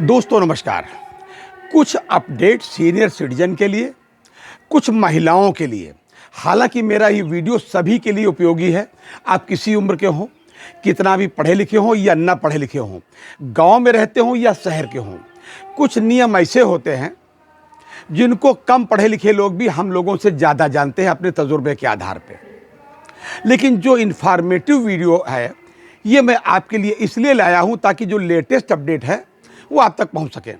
दोस्तों नमस्कार। कुछ अपडेट सीनियर सिटीजन के लिए, कुछ महिलाओं के लिए। हालांकि मेरा ये वीडियो सभी के लिए उपयोगी है। आप किसी उम्र के हों, कितना भी पढ़े लिखे हों या ना पढ़े लिखे हों, गांव में रहते हों या शहर के हों। कुछ नियम ऐसे होते हैं जिनको कम पढ़े लिखे लोग भी हम लोगों से ज़्यादा जानते हैं अपने तजुर्बे के आधार पर। लेकिन जो इन्फॉर्मेटिव वीडियो है ये मैं आपके लिए इसलिए लाया हूँ ताकि जो लेटेस्ट अपडेट है वो आप तक पहुंच सके।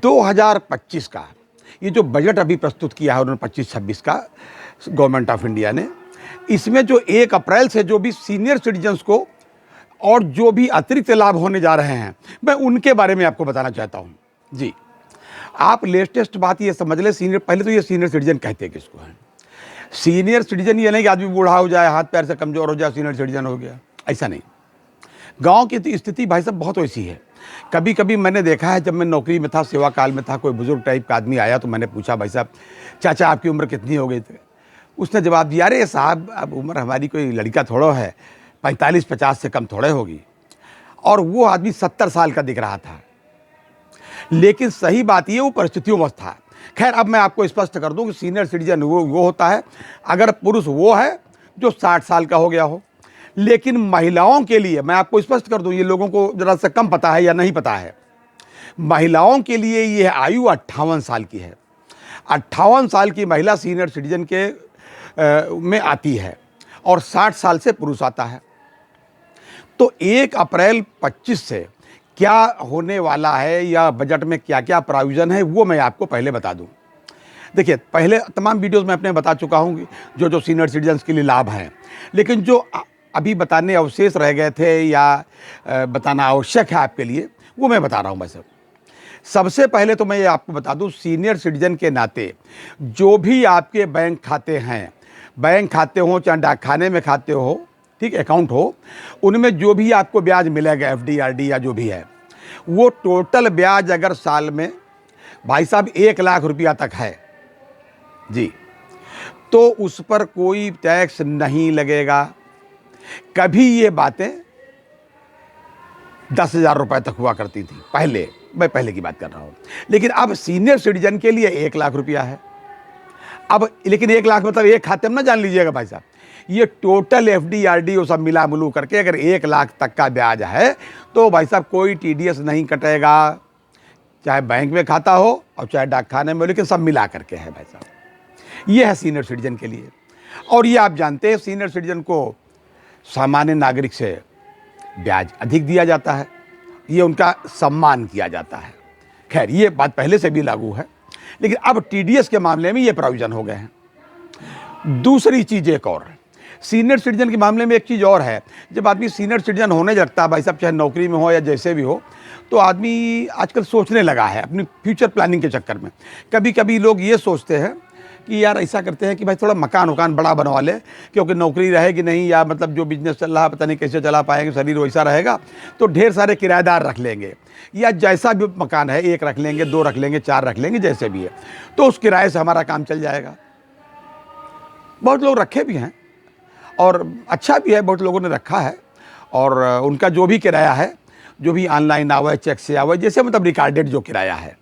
2025 का ये जो बजट अभी प्रस्तुत किया है उन्होंने 25-26 का गवर्नमेंट ऑफ इंडिया ने, इसमें जो 1 अप्रैल से जो भी सीनियर सिटीजन्स को और जो भी अतिरिक्त लाभ होने जा रहे हैं मैं उनके बारे में आपको बताना चाहता हूं। जी, आप लेटेस्ट बात ये समझ लें, सीनियर, पहले तो ये सीनियर सिटीजन कहते हैं किसको है। सीनियर सिटीजन ये नहीं कि आदमी बूढ़ा हो जाए, हाथ पैर से कमजोर हो जाए, सीनियर सिटीजन हो गया, ऐसा नहीं। गांव की स्थिति भाई साहब बहुत वैसी है। कभी कभी मैंने देखा है, जब मैं नौकरी में था, सेवा काल में था, कोई बुजुर्ग टाइप का आदमी आया तो मैंने पूछा, भाई साहब चाचा आपकी उम्र कितनी हो गई? उसने जवाब दिया, अरे साहब अब उम्र हमारी कोई लड़का थोड़ा है, 45-50 से कम थोड़े होगी। और वो आदमी 70 साल का दिख रहा था। लेकिन सही बात ये वो परिस्थितियों में था। खैर, अब मैं आपको स्पष्ट कर दूं कि सीनियर सिटीजन वो होता है अगर पुरुष वो है जो 60 साल का हो गया हो। लेकिन महिलाओं के लिए मैं आपको स्पष्ट कर दूं, ये लोगों को जरा सा कम पता है या नहीं पता है, महिलाओं के लिए ये आयु 58 साल की है। 58 साल की महिला सीनियर सिटीजन के में आती है और 60 साल से पुरुष आता है। तो 1 अप्रैल 25 से क्या होने वाला है या बजट में क्या क्या प्राविजन है वो मैं आपको पहले बता दूं। देखिए, पहले तमाम वीडियोस में अपने बता चुका हूं जो सीनियर सिटीजन्स के लिए लाभ हैं, लेकिन जो अभी बताने अवशेष रह गए थे या बताना आवश्यक है आपके लिए, वो मैं बता रहा हूँ। बस सबसे पहले तो मैं ये आपको बता दूँ, सीनियर सिटीजन के नाते जो भी आपके बैंक खाते हैं, बैंक खाते हो चाहे डाक खाने में खाते हो, ठीक, अकाउंट हो, उनमें जो भी आपको ब्याज मिलेगा, FD RD या जो भी है, वो टोटल ब्याज अगर साल में भाई साहब 1 लाख रुपया तक है जी, तो उस पर कोई टैक्स नहीं लगेगा। कभी ये बातें 10,000 रुपए तक हुआ करती थी पहले, मैं पहले की बात कर रहा हूं। लेकिन अब सीनियर सिटीजन के लिए 1 लाख रुपया है। अब लेकिन 1 लाख मतलब एक खाते में ना जान लीजिएगा भाई साहब, ये टोटल FD RD वो सब मिला मिलू करके अगर 1 लाख तक का ब्याज है तो भाई साहब कोई TDS नहीं कटेगा, चाहे बैंक में खाता हो और चाहे डाक खाने में, लेकिन सब मिला करके है भाई साहब। ये है सीनियर सिटीजन के लिए। और ये आप जानते हैं सीनियर सिटीजन को सामान्य नागरिक से ब्याज अधिक दिया जाता है, ये उनका सम्मान किया जाता है। खैर, ये बात पहले से भी लागू है, लेकिन अब TDS के मामले में ये प्रोविजन हो गए हैं। दूसरी चीज़ एक और, सीनियर सिटीजन के मामले में एक चीज़ और है। जब आदमी सीनियर सिटीजन होने लगता है भाई साहब, चाहे नौकरी में हो या जैसे भी हो, तो आदमी आजकल सोचने लगा है अपनी फ्यूचर प्लानिंग के चक्कर में। कभी कभी लोग ये सोचते हैं कि यार ऐसा करते हैं कि भाई थोड़ा मकान वकान बड़ा बनवा ले, क्योंकि नौकरी रहेगी नहीं या मतलब जो बिजनेस चल रहा है पता नहीं कैसे चला पाएंगे, शरीर वैसा रहेगा, तो ढेर सारे किराएदार रख लेंगे या जैसा भी मकान है 1 रख लेंगे, 2 रख लेंगे, 4 रख लेंगे, जैसे भी है, तो उस किराए से हमारा काम चल जाएगा। बहुत लोग रखे भी हैं और अच्छा भी है, बहुत लोगों ने रखा है। और उनका जो भी किराया है, जो भी ऑनलाइन आवा है, चेक से आवा है, जैसे मतलब रिकॉर्डेड जो किराया है,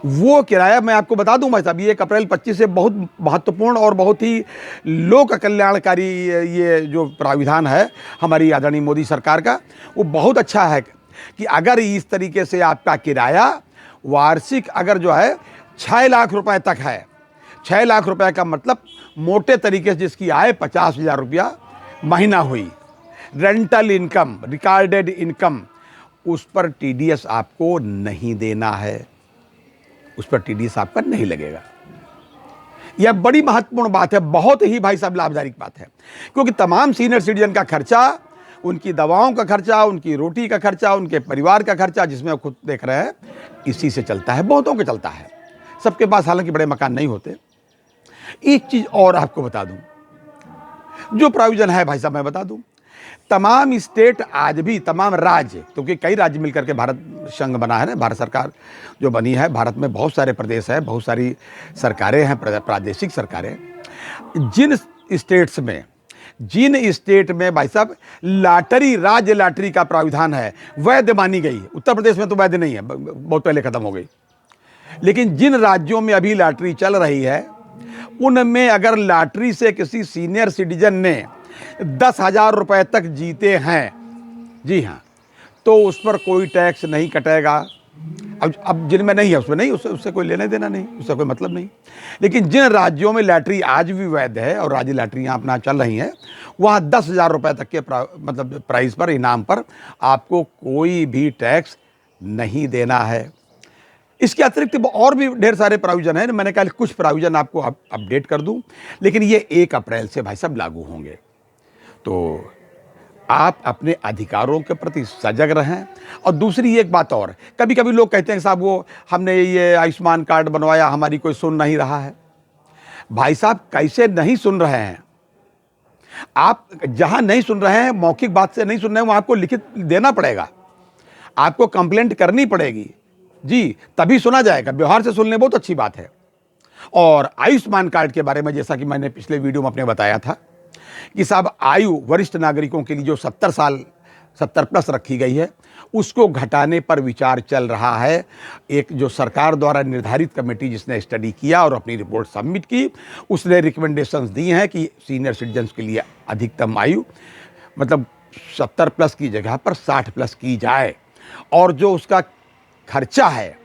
वो किराया मैं आपको बता दूं भाई साहब, ये 1 अप्रैल 25 से बहुत महत्वपूर्ण और बहुत ही लोक कल्याणकारी ये जो प्राविधान है हमारी आदरणीय मोदी सरकार का, वो बहुत अच्छा है कि अगर इस तरीके से आपका किराया वार्षिक अगर जो है 6 लाख रुपए तक है, 6 लाख रुपए का मतलब मोटे तरीके से जिसकी आय 50,000 रुपया महीना हुई, रेंटल इनकम, रिकॉर्डेड इनकम, उस पर TDS आपको नहीं देना है, उस पर TDS आपका नहीं लगेगा। यह बड़ी महत्वपूर्ण बात है, बहुत ही भाई साहब लाभदायक बात है, क्योंकि तमाम सीनियर सिटीजन का खर्चा, उनकी दवाओं का खर्चा, उनकी रोटी का खर्चा, उनके परिवार का खर्चा, जिसमें खुद देख रहे हैं, इसी से चलता है, बहुतों के चलता है। सबके पास हालांकि बड़े मकान नहीं होते। एक चीज और आपको बता दूं, जो प्राविजन है भाई साहब मैं बता दूं, तमाम स्टेट आज भी, तमाम राज्य, क्योंकि कई राज्य मिलकर के भारत संघ बना है ना, भारत सरकार जो बनी है, भारत में बहुत सारे प्रदेश हैं, बहुत सारी सरकारें हैं, प्रादेशिक सरकारें। जिन स्टेट्स में जिन स्टेट में भाई साहब लॉटरी, राज्य लॉटरी का प्राविधान है, वैध मानी गई। उत्तर प्रदेश में तो वैध नहीं है, बहुत पहले खत्म हो गई। लेकिन जिन राज्यों में अभी लॉटरी चल रही है, उनमें अगर लॉटरी से किसी सीनियर सिटीजन ने 10,000 रुपए तक जीते हैं, जी हाँ, तो उस पर कोई टैक्स नहीं कटेगा। अब जिनमें नहीं है उसमें नहीं, उससे कोई लेना देना नहीं, उससे कोई मतलब नहीं। लेकिन जिन राज्यों में लॉटरी आज भी वैध है और राज्य लॉटरियाँ अपना चल रही हैं, वहाँ 10,000 रुपये तक के मतलब प्राइस पर, इनाम पर आपको कोई भी टैक्स नहीं देना है। इसके अतिरिक्त और भी ढेर सारे प्रोविज़न हैं। मैंने कहा कुछ प्रोविज़न आपको अपडेट कर दूं, लेकिन ये 1 अप्रैल से भाई साहब लागू होंगे। तो आप अपने अधिकारों के प्रति सजग रहें। और दूसरी एक बात और, कभी कभी लोग कहते हैं साहब वो हमने ये आयुष्मान कार्ड बनवाया, हमारी कोई सुन नहीं रहा है। भाई साहब कैसे नहीं सुन रहे हैं? आप जहां नहीं सुन रहे हैं, मौखिक बात से नहीं सुन रहे हैं, वहां आपको लिखित देना पड़ेगा, आपको कंप्लेंट करनी पड़ेगी जी, तभी सुना जाएगा। व्यवहार से सुनने बहुत अच्छी बात है। और आयुष्मान कार्ड के बारे में जैसा कि मैंने पिछले वीडियो में अपने बताया था कि साहब आयु वरिष्ठ नागरिकों के लिए जो 70 प्लस रखी गई है, उसको घटाने पर विचार चल रहा है। एक जो सरकार द्वारा निर्धारित कमेटी जिसने स्टडी किया और अपनी रिपोर्ट सबमिट की, उसने रिकमेंडेशंस दी हैं कि सीनियर सिटीजन्स के लिए अधिकतम आयु मतलब 70 प्लस की जगह पर 60 प्लस की जाए। और जो उसका खर्चा है,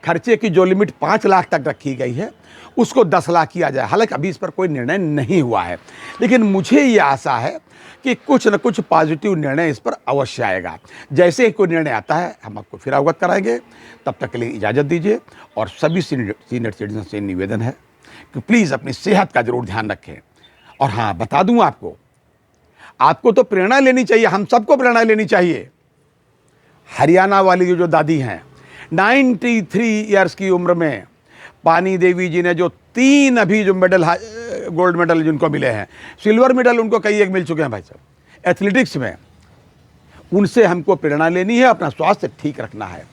खर्चे की जो लिमिट 5 लाख तक रखी गई है, उसको 10 लाख किया जाए। हालांकि अभी इस पर कोई निर्णय नहीं हुआ है, लेकिन मुझे ये आशा है कि कुछ न कुछ पॉजिटिव निर्णय इस पर अवश्य आएगा। जैसे ही कोई निर्णय आता है हम आपको फिर अवगत कराएंगे। तब तक के लिए इजाज़त दीजिए। और सभी सीनियर सिटीजन से निवेदन है कि प्लीज़ अपनी सेहत का जरूर ध्यान रखें। और हाँ, बता दूँ आपको तो प्रेरणा लेनी चाहिए, हम सबको प्रेरणा लेनी चाहिए। हरियाणा वाली जो दादी हैं, 93 ईयर्स की उम्र में पानी देवी जी ने जो 3 अभी जो मेडल, गोल्ड मेडल जिनको मिले हैं, सिल्वर मेडल उनको कई एक मिल चुके हैं भाई साहब एथलेटिक्स में। उनसे हमको प्रेरणा लेनी है, अपना स्वास्थ्य ठीक रखना है।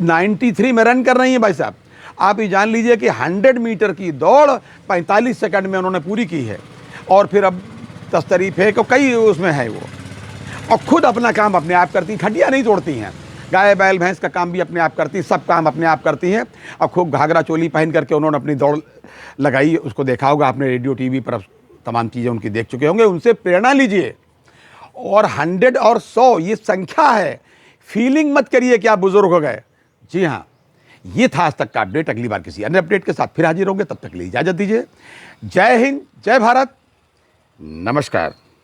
93 में रन कर रही हैं भाई साहब। आप ये जान लीजिए कि 100 मीटर की दौड़ 45 सेकंड में उन्होंने पूरी की है। और फिर अब तस्तरी फेंक कई उसमें है वो, और खुद अपना काम अपने आप करती हैं, खड्डियाँ नहीं तोड़ती हैं। गाय बैल भैंस का काम भी अपने आप करती, सब काम अपने आप करती हैं। और खूब घाघरा चोली पहन करके उन्होंने अपनी दौड़ लगाई, उसको देखा होगा आपने, रेडियो टीवी पर तमाम चीज़ें उनकी देख चुके होंगे। उनसे प्रेरणा लीजिए। और 100 और 100 ये संख्या है, फीलिंग मत करिए कि आप बुजुर्ग हो गए। जी हाँ, ये था आज तक का अपडेट। अगली बार किसी अन्य अपडेट के साथ फिर हाजिर होंगे, तब तक के लिए इजाज़त दीजिए। जय हिंद, जय भारत, नमस्कार।